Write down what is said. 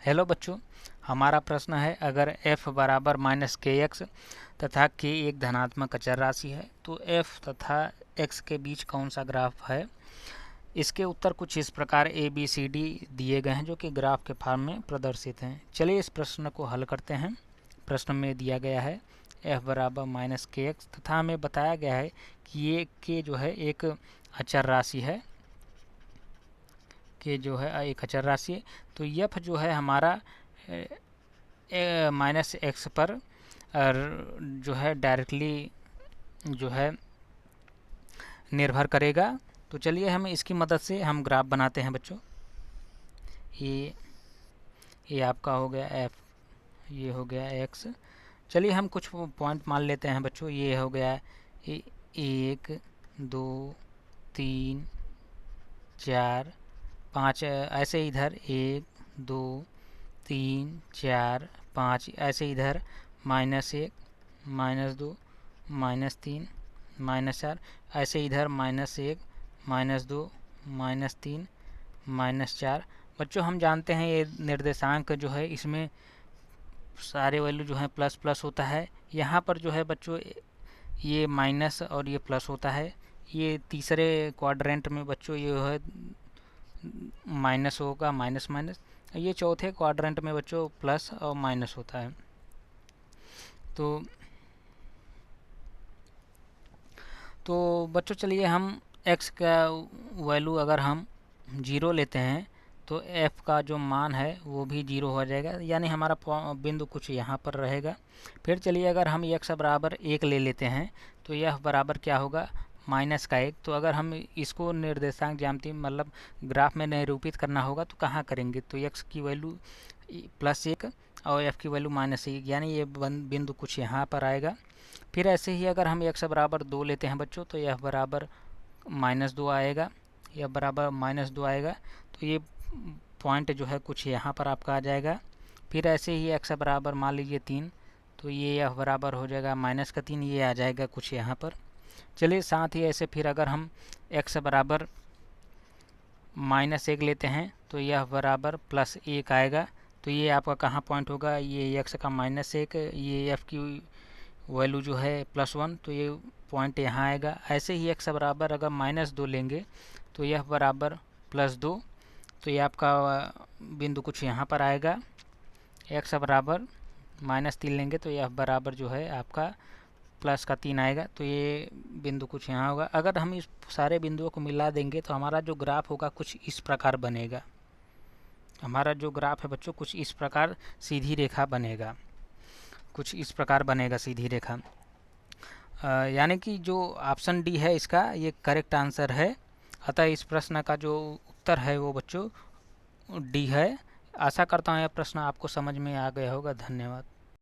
Hello बच्चों, हमारा प्रश्न है अगर f बराबर माइनस के एक्स तथा k एक धनात्मक अचर राशि है तो f तथा x के बीच कौन सा ग्राफ है। इसके उत्तर कुछ इस प्रकार a b c d दिए गए हैं जो कि ग्राफ के फॉर्म में प्रदर्शित हैं। चलिए इस प्रश्न को हल करते हैं। प्रश्न में दिया गया है f बराबर माइनस के एक्स तथा हमें बताया गया है कि ये k जो है एक अचर राशि है, के जो है एक अचर राशि है। तो यफ जो है हमारा माइनस एक्स पर जो है डायरेक्टली जो है निर्भर करेगा। तो चलिए हम इसकी मदद से हम ग्राफ बनाते हैं बच्चों। ये आपका हो गया एफ, ये हो गया एक्स। चलिए हम कुछ पॉइंट मान लेते हैं बच्चों। ये हो गया 1 2 3 4 5, ऐसे इधर 1 2 3 4 5, ऐसे इधर -1 -2 -3 -4, ऐसे इधर -1 -2 -3 -4। बच्चों हम जानते हैं ये निर्देशांक जो है इसमें सारे वैल्यू जो है प्लस प्लस होता है। यहाँ पर जो है बच्चों ये माइनस और ये प्लस होता है। ये तीसरे क्वाड्रेंट में बच्चों ये है माइनस होगा, माइनस माइनस। ये चौथे क्वाड्रेंट में बच्चों प्लस और माइनस होता है। तो बच्चों चलिए हम x का वैल्यू अगर हम 0 लेते हैं तो f का जो मान है वो भी 0 हो जाएगा, यानी हमारा बिंदु कुछ यहाँ पर रहेगा। फिर चलिए अगर हम x बराबर 1 ले लेते हैं तो यह बराबर क्या होगा, माइनस का 1। तो अगर हम इसको निर्देशांक ज्यामिति मतलब ग्राफ में निरूपित करना होगा तो कहाँ करेंगे, तो x की वैल्यू +1 और f की वैल्यू -1, यानी ये बिंदु कुछ यहाँ पर आएगा। फिर ऐसे ही अगर हम x बराबर 2 लेते हैं बच्चों तो यह बराबर -2 आएगा, यह बराबर -2 आएगा। तो ये पॉइंट जो है कुछ यहाँ पर आपका आ जाएगा। फिर ऐसे ही x बराबर मान लीजिए 3, तो ये यह बराबर हो जाएगा -3, ये आ जाएगा कुछ यहाँ पर। चलिए साथ ही ऐसे फिर अगर हम x बराबर -1 लेते हैं तो यह बराबर +1 आएगा। तो ये आपका कहाँ पॉइंट होगा, ये x का -1, ये f की वैल्यू जो है +1, तो ये पॉइंट यहाँ आएगा। ऐसे ही x बराबर अगर -2 लेंगे तो यह बराबर +2, तो ये आपका बिंदु कुछ यहाँ पर आएगा। x बराबर -3 लेंगे तो यह बराबर जो है आपका +3 आएगा, तो ये बिंदु कुछ यहाँ होगा। अगर हम इस सारे बिंदुओं को मिला देंगे तो हमारा जो ग्राफ होगा कुछ इस प्रकार बनेगा। हमारा जो ग्राफ है बच्चों कुछ इस प्रकार सीधी रेखा बनेगा, कुछ इस प्रकार बनेगा सीधी रेखा। यानी कि जो ऑप्शन डी है इसका ये करेक्ट आंसर है। अतः इस प्रश्न का जो उत्तर है वो बच्चों डी है। आशा करता हूँ यह प्रश्न आपको समझ में आ गया होगा। धन्यवाद।